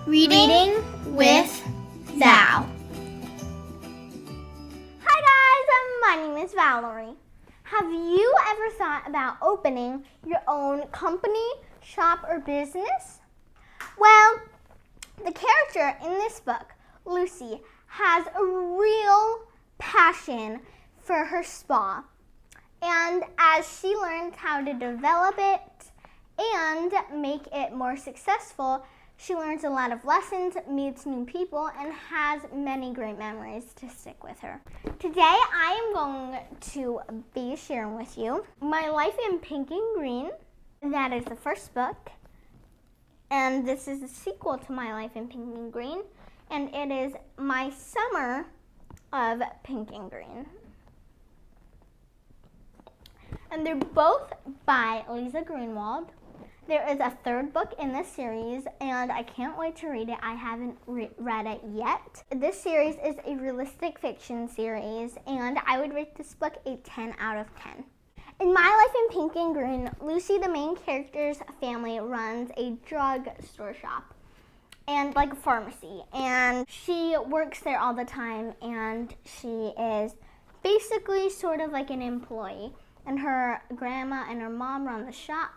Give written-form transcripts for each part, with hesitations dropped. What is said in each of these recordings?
Reading with Val. Hi guys, my name is Valerie. Have you ever thought about opening your own company, shop, or business? Well, the character in this book, Lucy, has a real passion for her spa. And as she learns how to develop it and make it more successful, she learns a lot of lessons, meets new people, and has many great memories to stick with her. Today, I am going to be sharing with you My Life in Pink and Green. That is the first book. And this is the sequel to My Life in Pink and Green. And it is My Summer of Pink and Green. And they're both by Lisa Greenwald. There is a third book in this series, and I can't wait to read it. I haven't read it yet. This series is a realistic fiction series, and I would rate this book a 10 out of 10. In My Life in Pink and Green, Lucy, the main character's family, runs a drugstore shop and like a pharmacy, and she works there all the time, and she is basically sort of like an employee, and her grandma and her mom run the shop.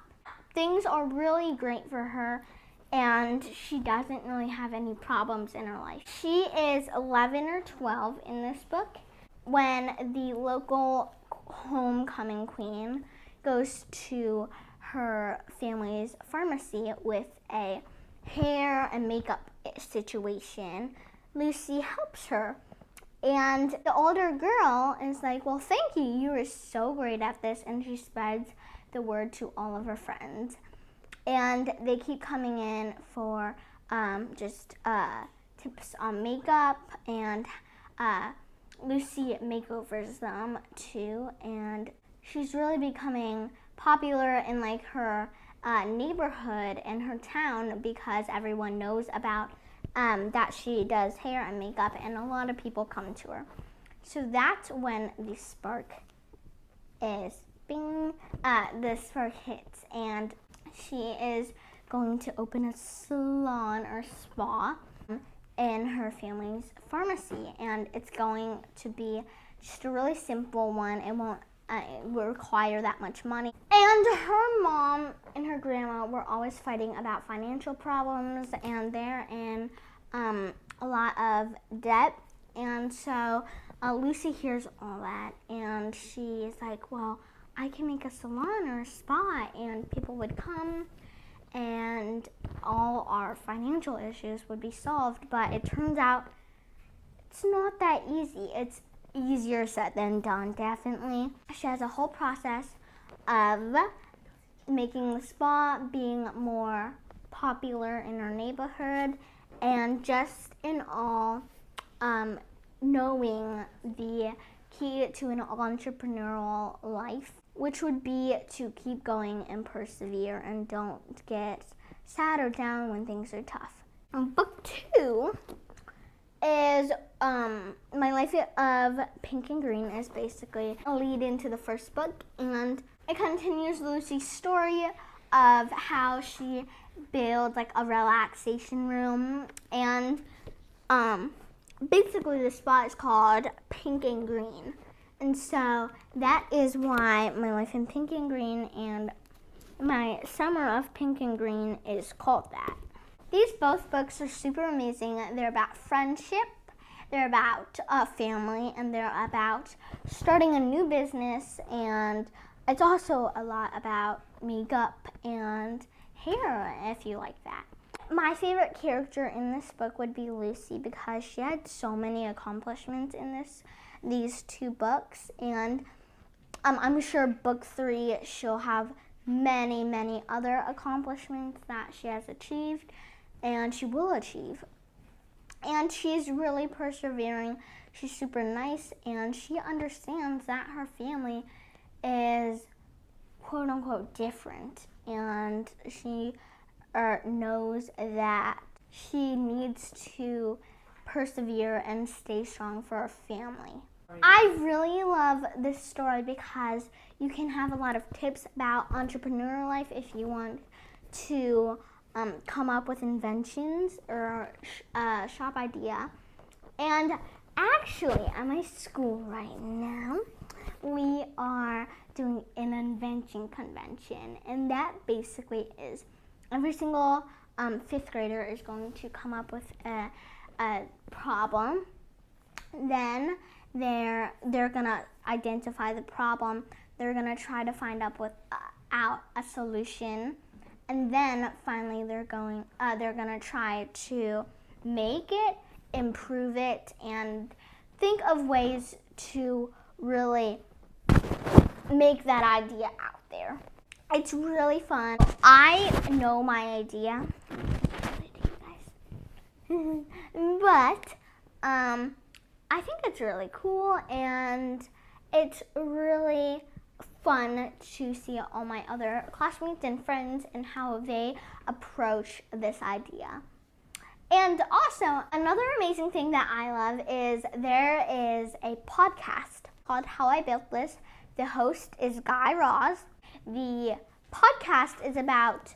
Things are really great for her, and she doesn't really have any problems in her life. She is 11 or 12 in this book when the local homecoming queen goes to her family's pharmacy with a hair and makeup situation. Lucy helps her, and the older girl is like, well, thank you, you were so great at this, and she spreads the word to all of her friends, and they keep coming in for tips on makeup, and Lucy makeovers them too, and she's really becoming popular in like her neighborhood and her town because everyone knows about that she does hair and makeup, and a lot of people come to her. So that's when the spark is the spark hits, and she is going to open a salon or spa in her family's pharmacy, and it's going to be just a really simple one. It won't require that much money. And her mom and her grandma were always fighting about financial problems, and they're in a lot of debt, and so Lucy hears all that, and she's like, well, I can make a salon or a spa, and people would come, and all our financial issues would be solved. But it turns out it's not that easy. It's easier said than done, definitely. She has a whole process of making the spa, being more popular in her neighborhood, and just in all, knowing the key to an entrepreneurial life, which would be to keep going and persevere and don't get sad or down when things are tough. Book 2 is My Life of Pink and Green is basically a lead into the first book, and it continues Lucy's story of how she builds like a relaxation room, and basically the spot is called Pink and Green. And so that is why My Life in Pink and Green and My Summer of Pink and Green is called that. These both books are super amazing. They're about friendship, they're about family, and they're about starting a new business, and it's also a lot about makeup and hair, if you like that. My favorite character in this book would be Lucy, because she had so many accomplishments in these two books, and I'm sure book 3 she'll have many other accomplishments that she has achieved and she will achieve. And she's really persevering. She's super nice, and she understands that her family is quote unquote different, and she knows that she needs to persevere and stay strong for her family. I really love this story because you can have a lot of tips about entrepreneurial life if you want to come up with inventions or shop idea. And actually, at my school right now, we are doing an invention convention, and that basically is every single 5th grader is going to come up with a problem. Then they're gonna identify the problem. They're gonna try to find out a solution, and then finally they're gonna try to make it, improve it, and think of ways to really make that idea out there. It's really fun. I know my idea, but I think it's really cool, and it's really fun to see all my other classmates and friends and how they approach this idea. And also, another amazing thing that I love is there is a podcast called How I Built This. The host is Guy Raz. The podcast is about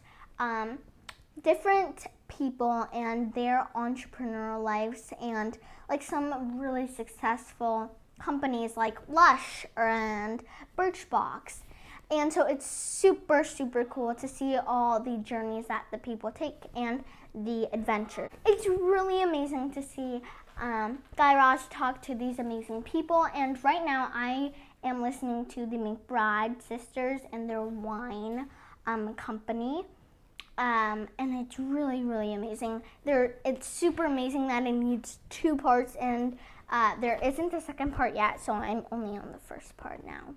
different people and their entrepreneurial lives, and like some really successful companies like Lush and Birchbox. And so it's super, super cool to see all the journeys that the people take and the adventure. It's really amazing to see Guy Raz talk to these amazing people. And right now I am listening to the McBride sisters and their wine company. And it's really, really amazing. It's super amazing that it needs 2 parts, and there isn't a second part yet, so I'm only on the first part now.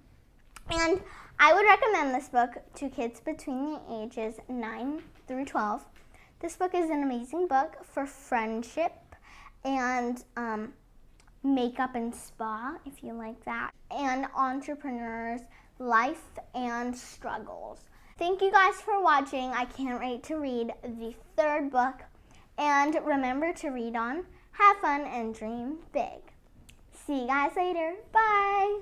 And I would recommend this book to kids between the ages 9 through 12. This book is an amazing book for friendship and makeup and spa, if you like that, and entrepreneurs' life and struggles. Thank you guys for watching. I can't wait to read the 3rd book. And remember to read on, have fun, and dream big. See you guys later. Bye.